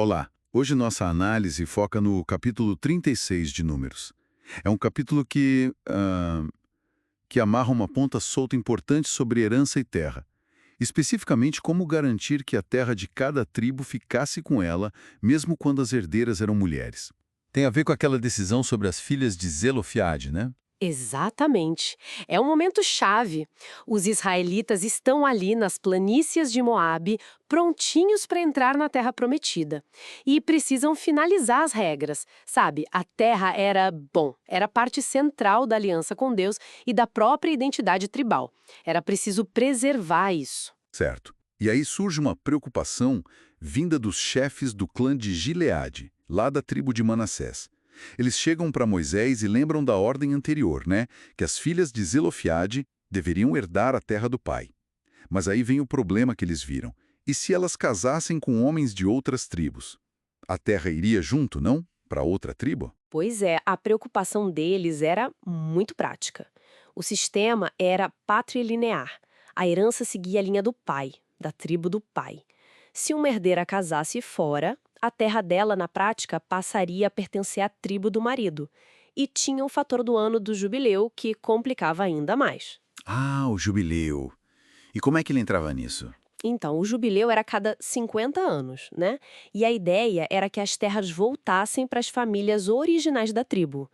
Olá, hoje nossa análise foca no capítulo 36 de Números. É um capítulo que amarra uma ponta solta importante sobre herança e terra, especificamente como garantir que a terra de cada tribo ficasse com ela, mesmo quando as herdeiras eram mulheres. Tem a ver com aquela decisão sobre as filhas de Zelofiade, né? Exatamente. É um momento chave. Os israelitas estão ali nas planícies de Moabe, prontinhos para entrar na terra prometida. E precisam finalizar as regras. Sabe, a terra era parte central da aliança com Deus e da própria identidade tribal. Era preciso preservar isso. Certo. E aí surge uma preocupação vinda dos chefes do clã de Gileade, lá da tribo de Manassés. Eles chegam para Moisés e lembram da ordem anterior, né? Que as filhas de Zelofiade deveriam herdar a terra do pai. Mas aí vem o problema que eles viram. E se elas casassem com homens de outras tribos? A terra iria junto, não? Para outra tribo? Pois é, a preocupação deles era muito prática. O sistema era patrilinear. A herança seguia a linha do pai, da tribo do pai. Se uma herdeira casasse fora, a terra dela, na prática, passaria a pertencer à tribo do marido. E tinha o fator do ano do jubileu, que complicava ainda mais. Ah, o jubileu. E como é que ele entrava nisso? Então, o jubileu era a cada 50 anos, né? E a ideia era que as terras voltassem para as famílias originais da tribo.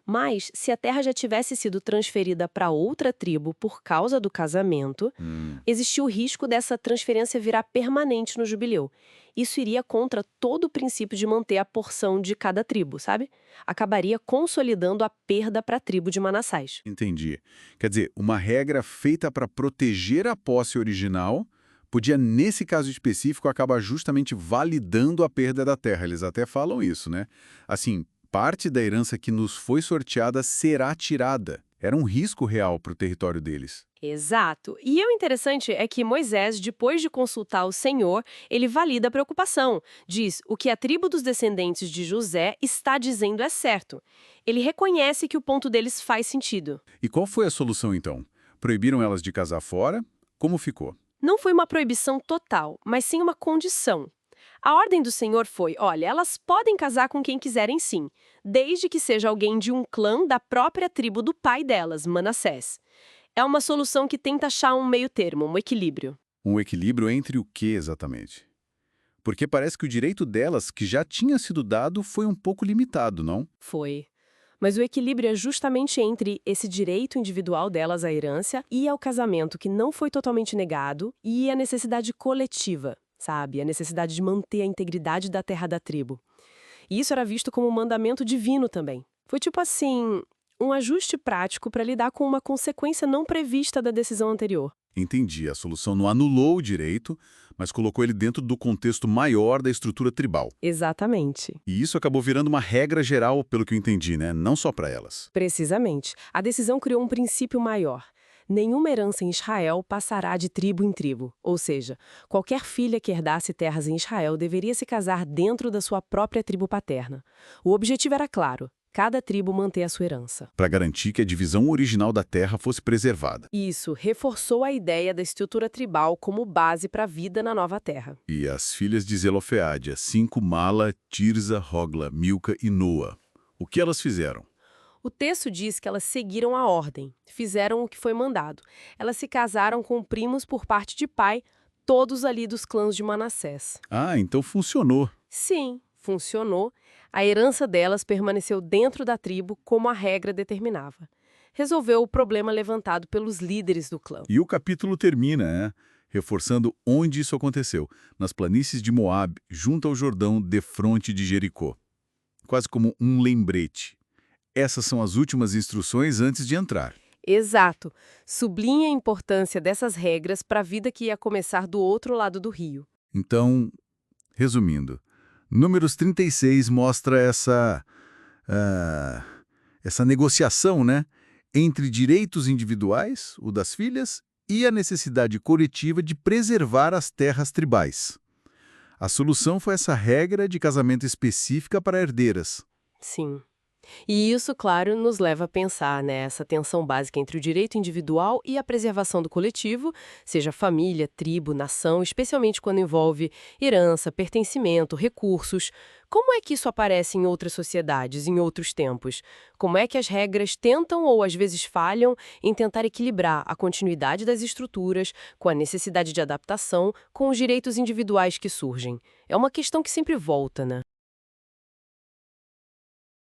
Mas, se a terra já tivesse sido transferida para outra tribo por causa do casamento, Hum. existia o risco dessa transferência virar permanente no jubileu. Isso iria contra todo o princípio de manter a porção de cada tribo, sabe? Acabaria consolidando a perda para a tribo de Manassés. Entendi. Quer dizer, uma regra feita para proteger a posse original podia, nesse caso específico, acabar justamente validando a perda da terra. Eles até falam isso, né? Assim, parte da herança que nos foi sorteada será tirada. Era um risco real para o território deles. Exato. E o interessante é que Moisés, depois de consultar o Senhor, ele valida a preocupação. Diz: o que a tribo dos descendentes de José está dizendo é certo. Ele reconhece que o ponto deles faz sentido. E qual foi a solução, então? Proibiram elas de casar fora? Como ficou? Não foi uma proibição total, mas sim uma condição. A ordem do Senhor foi: olha, elas podem casar com quem quiserem sim, desde que seja alguém de um clã da própria tribo do pai delas, Manassés. É uma solução que tenta achar um meio termo, um equilíbrio. Um equilíbrio entre o que exatamente? Porque parece que o direito delas, que já tinha sido dado, foi um pouco limitado, não? Foi. Mas o equilíbrio é justamente entre esse direito individual delas à herança e ao casamento que não foi totalmente negado e a necessidade coletiva, sabe? A necessidade de manter a integridade da terra da tribo. E isso era visto como um mandamento divino também. Foi tipo assim, um ajuste prático para lidar com uma consequência não prevista da decisão anterior. Entendi, a solução não anulou o direito, mas colocou ele dentro do contexto maior da estrutura tribal. Exatamente. E isso acabou virando uma regra geral, pelo que eu entendi, né? Não só para elas. Precisamente. A decisão criou um princípio maior. Nenhuma herança em Israel passará de tribo em tribo. Ou seja, qualquer filha que herdasse terras em Israel deveria se casar dentro da sua própria tribo paterna. O objetivo era claro: cada tribo manter a sua herança. Para garantir que a divisão original da terra fosse preservada. Isso reforçou a ideia da estrutura tribal como base para a vida na nova terra. E as filhas de Zelofeade, as 5 Mala, Tirza, Hogla, Milca e Noa. O que elas fizeram? O texto diz que elas seguiram a ordem, fizeram o que foi mandado. Elas se casaram com primos por parte de pai, todos ali dos clãs de Manassés. Ah, então funcionou. Sim, funcionou. A herança delas permaneceu dentro da tribo como a regra determinava. Resolveu o problema levantado pelos líderes do clã. E o capítulo termina, né? Reforçando onde isso aconteceu, nas planícies de Moabe, junto ao Jordão, defronte de Jericó. Quase como um lembrete. Essas são as últimas instruções antes de entrar. Exato. Sublinha a importância dessas regras para a vida que ia começar do outro lado do rio. Então, resumindo, Números 36 mostra essa negociação, né, entre direitos individuais, o das filhas, e a necessidade coletiva de preservar as terras tribais. A solução foi essa regra de casamento específica para herdeiras. Sim. E isso, claro, nos leva a pensar, né, essa tensão básica entre o direito individual e a preservação do coletivo, seja família, tribo, nação, especialmente quando envolve herança, pertencimento, recursos. Como é que isso aparece em outras sociedades, em outros tempos? Como é que as regras tentam ou às vezes falham em tentar equilibrar a continuidade das estruturas com a necessidade de adaptação com os direitos individuais que surgem? É uma questão que sempre volta, né?